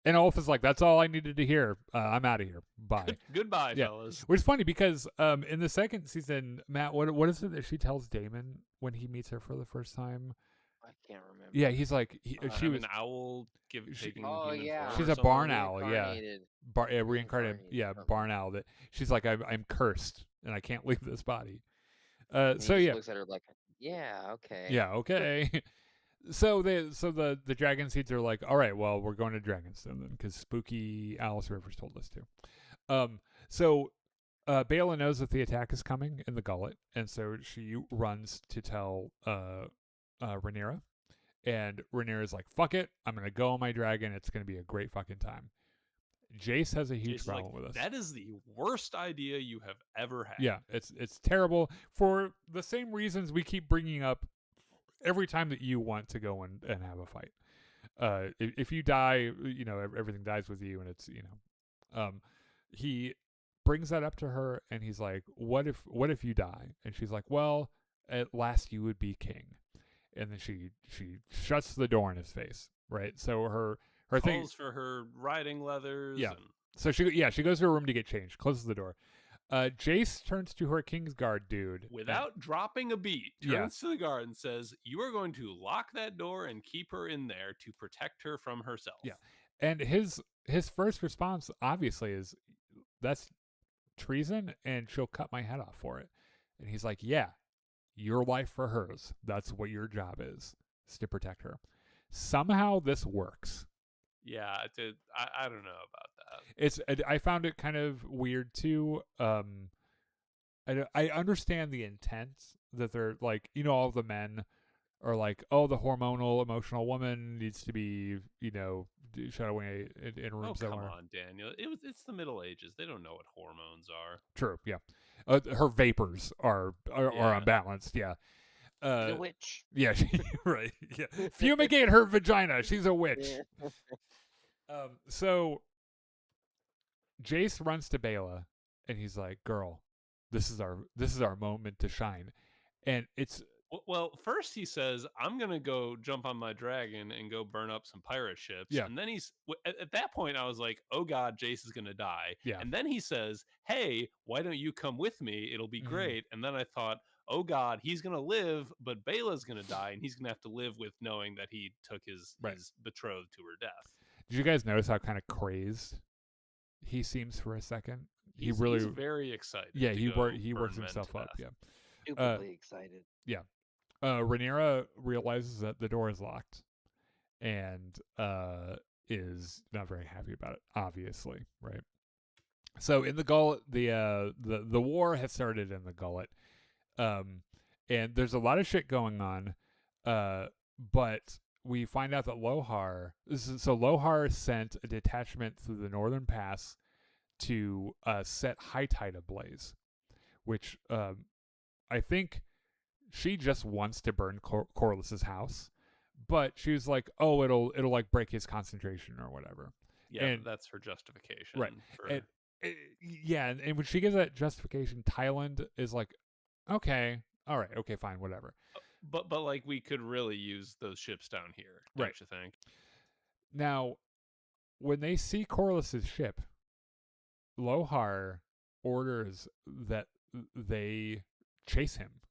And Ulf is like, that's all I needed to hear. I'm out of here. Bye. Goodbye, Yeah. fellas. Which is funny because in the second season, Matt, what is it that she tells Daemon when he meets her for the first time? I can't remember. Yeah, he's like she Have was an owl she- taking Oh human yeah, form she's or a barn something. owl. Yeah, reincarnated. reincarnated. Yeah, something. barn owl. That she's like I'm cursed and I can't leave this body. And So he just yeah, looks at her like, yeah, okay. yeah, okay. So the dragon seeds are like, all right, well, we're going to Dragonstone then, because spooky Alice Rivers told us to. So Bela knows that the attack is coming in the gullet, and so she runs to tell Rhaenyra, and Rhaenyra's like, fuck it, I'm gonna go on my dragon. It's gonna be a great fucking time. Jace has a huge Jason's problem like, with us. that is the worst idea you have ever had. Yeah, it's terrible for the same reasons we keep bringing up every time that you want to go and have a fight. If you die, everything dies with you, and it's he brings that up to her, and he's like, what if you die? And she's like, well, at last you would be king. And then she shuts the door in his face, right? So her thing, Calls for her riding leathers. Yeah. And so she goes to her room to get changed, closes the door. Jace turns to her Kingsguard dude. without dropping a beat, Yeah. turns to the guard and says, you are going to lock that door and keep her in there to protect her from herself. Yeah. And his first response, obviously, is, that's treason, and she'll cut my head off for it. And he's like, yeah, your life for hers. That's what your job is to protect her. Somehow this works. Yeah, I don't know about that. I found it kind of weird too. I understand the intent that they're like, all the men are like, oh, the hormonal emotional woman needs to be, shut away in a room Oh, somewhere. come on, Daniel. It's the Middle Ages. They don't know what hormones are. True, yeah. Her vapors are Yeah. unbalanced, yeah. She's a witch. Yeah, right. Yeah, fumigate her vagina. She's a witch. So Jace runs to Bela, and he's like, "Girl, this is our moment to shine." And it's Well, first he says, I'm going to go jump on my dragon and go burn up some pirate ships. Yeah. And then at that point, I was like, oh God, Jace is going to die. Yeah. And then he says, hey, why don't you come with me? It'll be Mhm. great. And then I thought, oh God, he's going to live, but Bela's going to die. And he's going to have to live with knowing that he took his betrothed to her death. Did you guys notice how kind of crazed he seems for a second? He's very excited. Yeah, to he go works burn men himself to up. death. Yeah. Stupidly excited. Rhaenyra realizes that the door is locked, and is not very happy about it. Obviously, right? So in the gullet, the war has started in the gullet, and there's a lot of shit going on, but we find out that Lohar sent a detachment through the northern pass to set High Tide ablaze, which I think she just wants to burn Corlys's house, but she was like, "Oh, it'll like break his concentration or whatever." Yeah, And- that's her justification. Right. For... Yeah, and when she gives that justification, Thailand is like, "Okay, all right, okay, fine, whatever." But like we could really use those ships down here, don't Right. you think? Now, when they see Corlys's ship, Lohar orders that they chase him,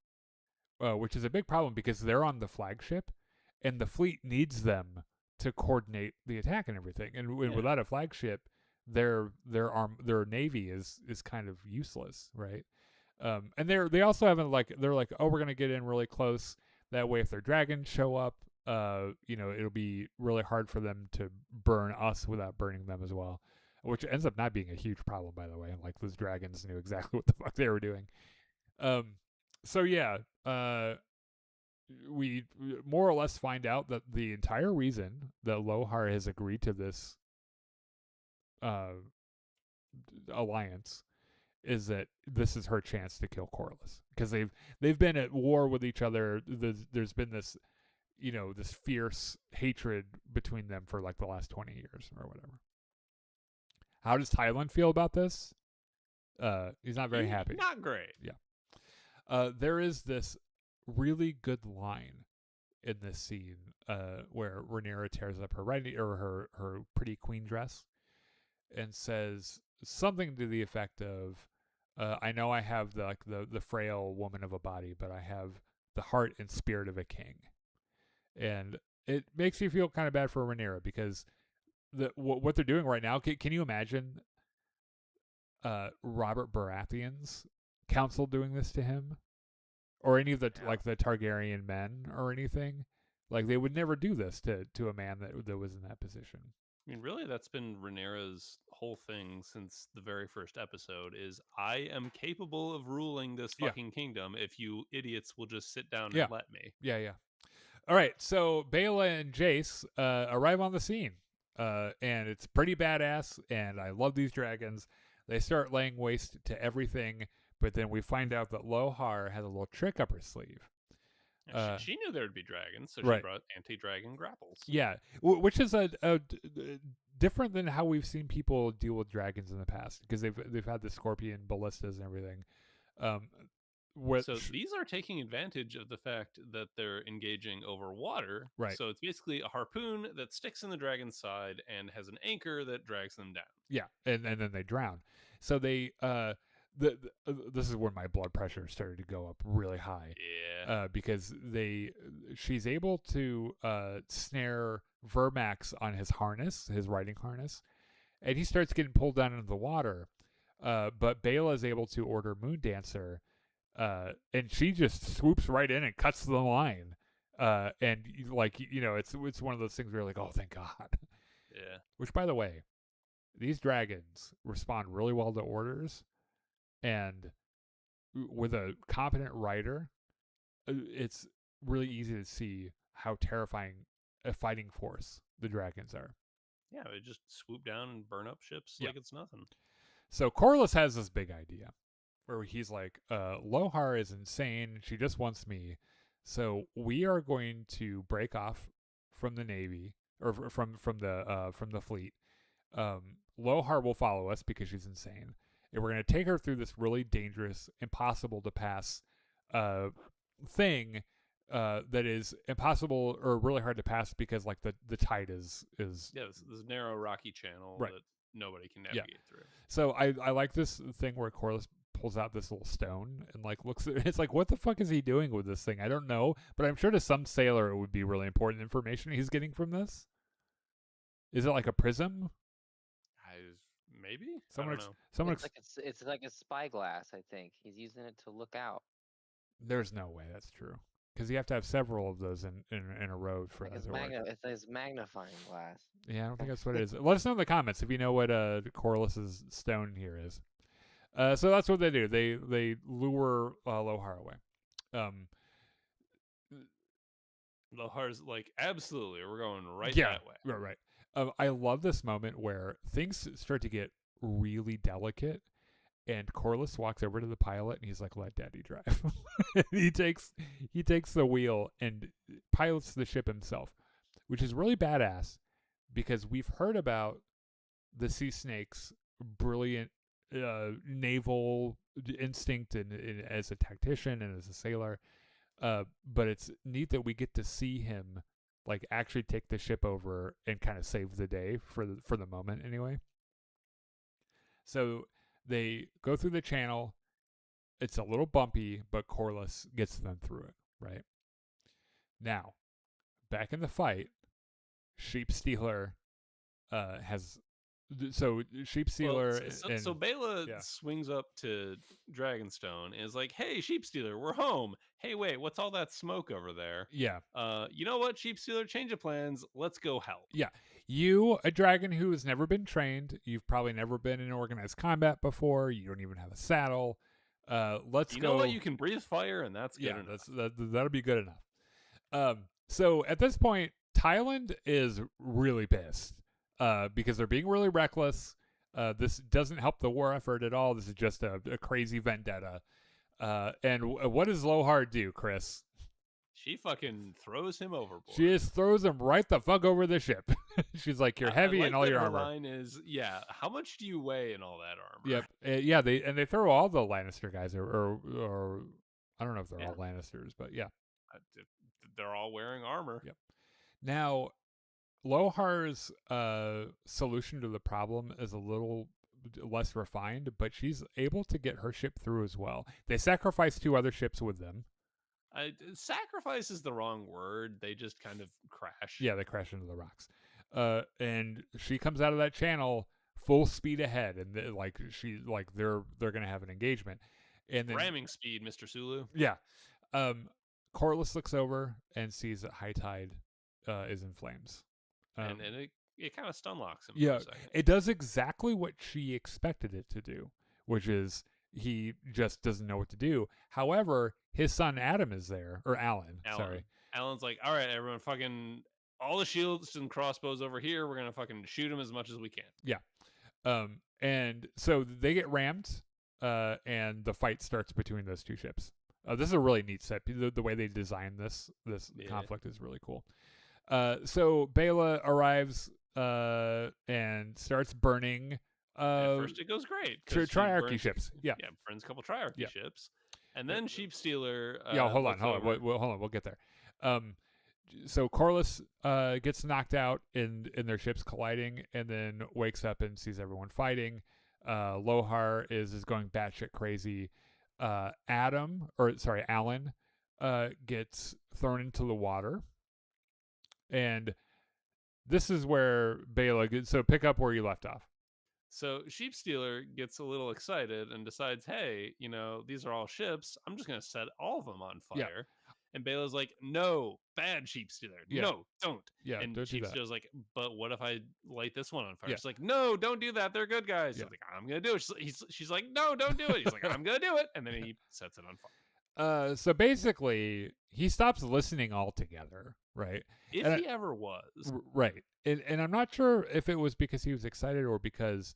which is a big problem because they're on the flagship, and the fleet needs them to coordinate the attack and everything. And without a flagship, their navy is kind of useless, right? And they also haven't they're like, oh, we're gonna get in really close. That way, if their dragons show up, it'll be really hard for them to burn us without burning them as well. Which ends up not being a huge problem, by the way. Like, those dragons knew exactly what the fuck they were doing. So yeah, we more or less find out that the entire reason that Lohar has agreed to this alliance is that this is her chance to kill Corlys, because they've been at war with each other. There's been this, this fierce hatred between them for like the last 20 years or whatever. How does Thailand feel about this? He's not very happy. Not great. Yeah. There is this really good line in this scene where Rhaenyra tears up her her pretty queen dress and says something to the effect of, "I know I have the frail woman of a body, but I have the heart and spirit of a king." And it makes you feel kind of bad for Rhaenyra because what they're doing right now. Can you imagine Robert Baratheon's council doing this to him, or any of the Yeah. like the Targaryen men or anything? Like they would never do this to a man that was in that position. I mean, really, that's been Rhaenyra's whole thing since the very first episode is I am capable of ruling this Yeah. fucking kingdom if you idiots will just sit down Yeah. and let me. Yeah. All right, so Baela and Jace arrive on the scene, and it's pretty badass. And I love these dragons. They start laying waste to everything, but then we find out that Lohar has a little trick up her sleeve. She knew there would be dragons, so right. she brought anti-dragon grapples. Yeah, which is different than how we've seen people deal with dragons in the past, because they've had the scorpion ballistas and everything. So these are taking advantage of the fact that they're engaging over water. Right. So it's basically a harpoon that sticks in the dragon's side and has an anchor that drags them down. Yeah, and then they drown. So they this is where my blood pressure started to go up really high. Yeah. Because she's able to snare Vermax on his harness, his riding harness, and he starts getting pulled down into the water. But Baela is able to order Moondancer, and she just swoops right in and cuts the line. And like it's one of those things where you're like, oh, thank God. Yeah. Which, by the way, these dragons respond really well to orders, and with a competent rider, it's really easy to see how terrifying a fighting force the dragons are. Yeah, they just swoop down and burn up ships like it's nothing. So Corlys has this big idea where he's like, Lohar is insane. She just wants me. So we are going to break off from the Navy or from the fleet. Lohar will follow us because she's insane. And we're going to take her through this really dangerous, impossible to pass thing that is impossible or really hard to pass because like the tide is this narrow rocky channel that nobody can navigate through. So I like this thing where Corlys pulls out this little stone and like looks at it. It's like, what the fuck is he doing with this thing? I don't know, but I'm sure to some sailor it would be really important information he's getting from this. Is it like a prism? Maybe. It's like a spyglass. I think he's using it to look out. There's no way that's true, because you have to have several of those in a row for that to work. It's a magnifying glass. Yeah, I don't think that's what it is. Let us know in the comments if you know what Corlys's stone here is. So that's what they do. They lure Lohar away. Lohar's like, absolutely, we're going that way. Right. I love this moment where things start to get really delicate, and Corlys walks over to the pilot and he's like, "Let Daddy drive." he takes the wheel and pilots the ship himself, which is really badass because we've heard about the Sea Snake's brilliant naval instinct and as a tactician and as a sailor. But it's neat that we get to see him like actually take the ship over and kind of save the day for the moment anyway. So they go through the channel. It's a little bumpy, but Corlys gets them through it, right? Now, back in the fight, Sheep Stealer has... So Sheep Stealer... So Baela swings up to Dragonstone and is like, hey, Sheep Stealer, we're home. Hey, wait, what's all that smoke over there? Yeah. You know what, Sheep Stealer, change of plans. Let's go help. Yeah. You, a dragon who has never been trained, you've probably never been in organized combat before, you don't even have a saddle. Let's go. You know what? You can breathe fire, and that's good enough. That'll be good enough. So at this point, Thailand is really pissed because they're being really reckless. This doesn't help the war effort at all. This is just a crazy vendetta. And what does Lohar do, Chris? She fucking throws him overboard. She just throws him right the fuck over the ship. She's like, "You're heavy in all your armor." Her line is, how much do you weigh in all that armor? Yep. They throw all the Lannister guys, or I don't know if they're all Lannisters, but yeah, they're all wearing armor. Yep. Now, Lohar's solution to the problem is a little less refined, but she's able to get her ship through as well. They sacrifice 2 other ships with them. Sacrifice is the wrong word. They just kind of crash. Yeah, they crash into the rocks. And she comes out of that channel full speed ahead, and they're gonna have an engagement, and then Ramming speed, Mr. Sulu. yeah, Corlys looks over and sees that High Tide is in flames. And it kind of stun locks him for Yeah, a second. it does exactly what she expected it to do, which is he just doesn't know what to do. However, his son Adam is there, or Alan. Sorry. Alan's like, all right, everyone, fucking all the shields and crossbows over here. We're gonna fucking shoot him as much as we can. Yeah. And so they get rammed, and the fight starts between those two ships. This is a really neat set. The way they designed this conflict is really cool. So Bela arrives and starts burning. At first, it goes great. Triarchy ships. Yeah, burns a couple Triarchy ships, and then Sheep Stealer. Hold on. We'll get there. So Corlys gets knocked out in their ships colliding, and then wakes up and sees everyone fighting. Lohar is going batshit crazy. Alan gets thrown into the water, and this is where Bela gets. So pick up where you left off. So Sheep Stealer gets a little excited and decides, hey, these are all ships. I'm just going to set all of them on fire. Yeah. And Bela's like, no, bad Sheep Stealer. Yeah. No, don't. Yeah, and don't Sheep do that. Stealer's like, but what if I light this one on fire? Yeah. She's like, no, don't do that. They're good guys. Yeah. He's like, I'm going to do it. She's like, no, don't do it. He's like, I'm going to do it. And then he sets it on fire. So basically, he stops listening altogether, right? If he ever was. Right. And I'm not sure if it was because he was excited or because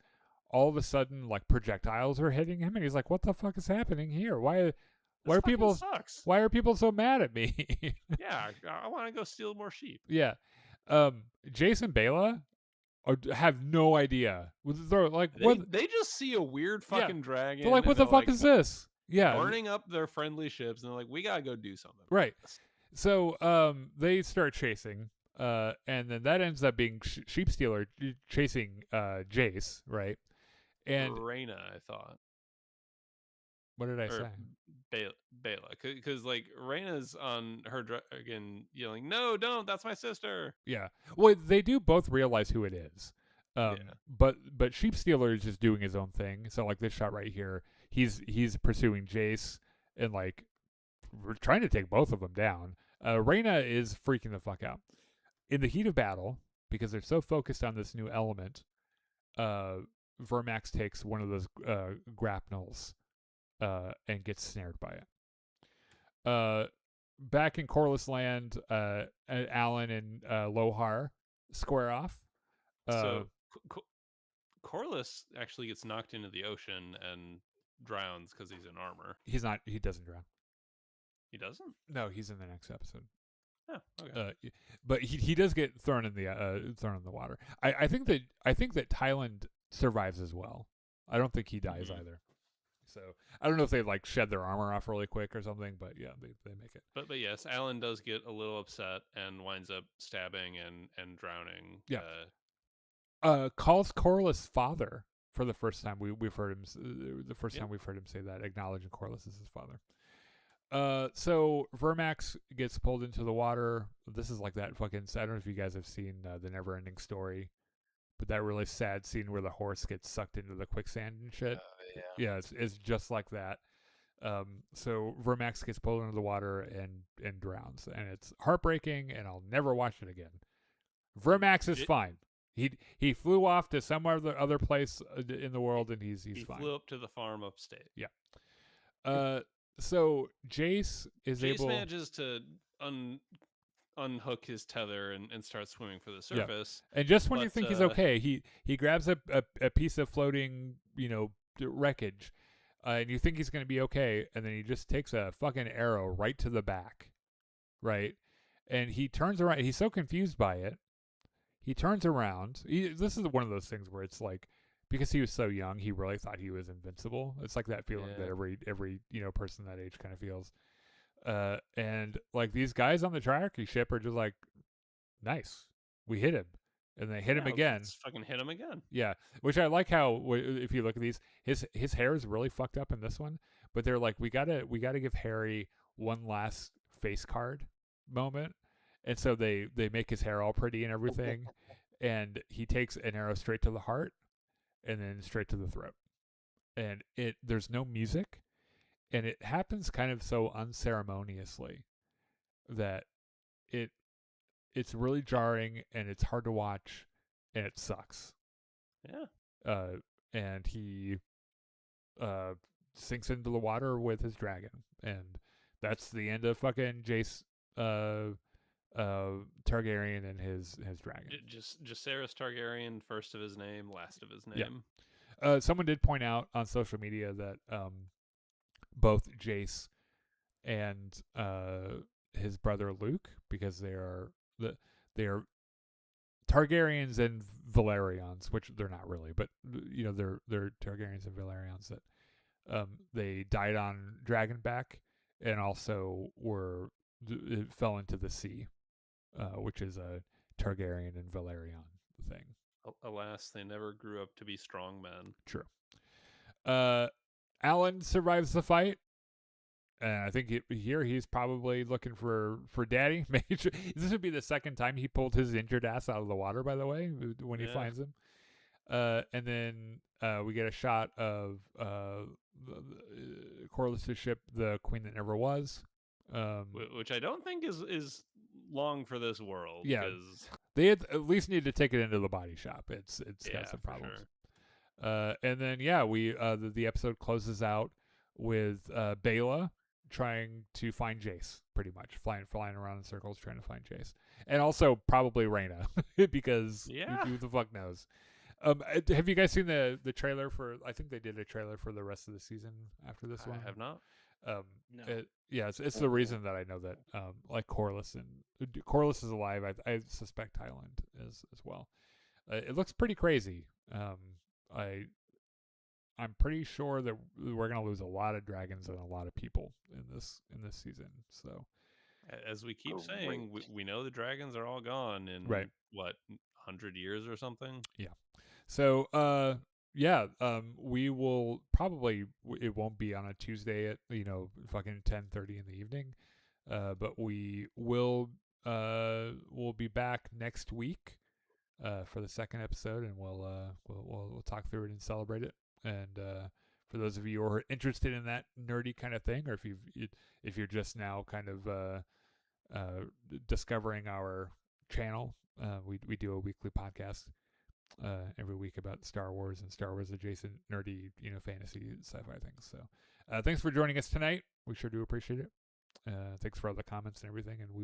all of a sudden, like, projectiles are hitting him, and he's like, what the fuck is happening here? Why are people so mad at me? Yeah, I want to go steal more sheep. Yeah. Jason Bela have no idea. They're like, they just see a weird fucking dragon. They're like, what the fuck is this? Yeah. Burning up their friendly ships, and they're like, we gotta go do something. Right. So they start chasing, and then that ends up being Sheep Stealer chasing Jace, right? And Rhaena, I thought. What did I say? Bela, because like Rhaena's on her dragon yelling, "No, don't! That's my sister." Yeah. Well, they do both realize who it is. But Sheep Stealer is just doing his own thing. So like this shot right here, he's pursuing Jace and like we're trying to take both of them down. Rhaena is freaking the fuck out in the heat of battle because they're so focused on this new element. Vermax takes one of those grapnels and gets snared by it. Back in Corlys land, Alan and Lohar square off. So Corlys actually gets knocked into the ocean and drowns because he's in armor. He's not. He doesn't drown. He doesn't? No, he's in the next episode. Oh, okay. But he does get thrown in the water. I think that Thailand survives as well. I don't think he dies either. So I don't know if they like shed their armor off really quick or something, but yeah, they make it. But yes, Alan does get a little upset and winds up stabbing and drowning. Yeah. Calls Corlys father for the first time. We've heard him time we've heard him say that, acknowledging Corlys as his father. So Vermax gets pulled into the water. This is like that fucking. I don't know if you guys have seen the Neverending Story, but that really sad scene where the horse gets sucked into the quicksand and shit. Yeah, it's just like that. So Vermax gets pulled into the water and drowns, and it's heartbreaking, and I'll never watch it again. Vermax is fine. He flew off to some other place in the world, and he's fine. He flew up to the farm upstate. Yeah. So Jace manages to unhook his tether and start swimming for the surface. Yeah. And just when you think he's okay, he grabs a piece of floating, wreckage, and you think he's going to be okay, and then he just takes a fucking arrow right to the back, right? And he turns around. He's so confused by it. He turns around. This is one of those things where it's like, because he was so young, he really thought he was invincible. It's like that feeling that every person that age kind of feels. And like these guys on the Triarchy ship are just like, nice, we hit him, and they hit him again. Let's fucking hit him again. Yeah, which I like how if you look at these, his hair is really fucked up in this one, but they're like, we gotta give Harry one last face card moment, and so they make his hair all pretty and everything, and he takes an arrow straight to the heart, and then straight to the throat, and there's no music, and it happens kind of so unceremoniously that it's really jarring and it's hard to watch, and it sucks. Yeah. And he sinks into the water with his dragon, and that's the end of fucking Jace Targaryen and his dragon. Just Jacaerys Targaryen, first of his name, last of his Yeah. name. Someone did point out on social media that both Jace and his brother Luke, because they are Targaryens and Valerians, which they're not really, but they're Targaryens and Valerians, that they died on Dragonback, and also fell into the sea, which is a Targaryen and Valerian thing. Alas, they never grew up to be strong men. True. Alan survives the fight. And I think he's probably looking for daddy. This would be the second time he pulled his injured ass out of the water, by the way, when he finds him. And then we get a shot of Corlys' ship, the Queen That Never Was. Which I don't think is long for this world. Yeah. 'cause... They at least need to take it into the body shop. It's got some problems. Sure. And then, the episode closes out with Bela trying to find Jace, pretty much flying around in circles trying to find Jace, and also probably Rhaena because who the fuck knows. Have you guys seen the trailer for? I think they did a trailer for the rest of the season after this one. I have not. No. It's the reason that I know that like Corlys is alive. I suspect Highland is as well. It looks pretty crazy. I'm pretty sure that we're gonna lose a lot of dragons and a lot of people in this season. So, as we keep saying, we know the dragons are all gone in what 100 years or something. Yeah. So, we will probably it won't be on a Tuesday at fucking 10:30 in the evening, but we'll be back next week for the second episode, and we'll talk through it and celebrate it. And for those of you who are interested in that nerdy kind of thing, or if you're just now kind of discovering our channel, we do a weekly podcast every week about Star Wars and Star Wars adjacent nerdy fantasy sci-fi things. So thanks for joining us tonight. We sure do appreciate it. Thanks for all the comments and everything, and we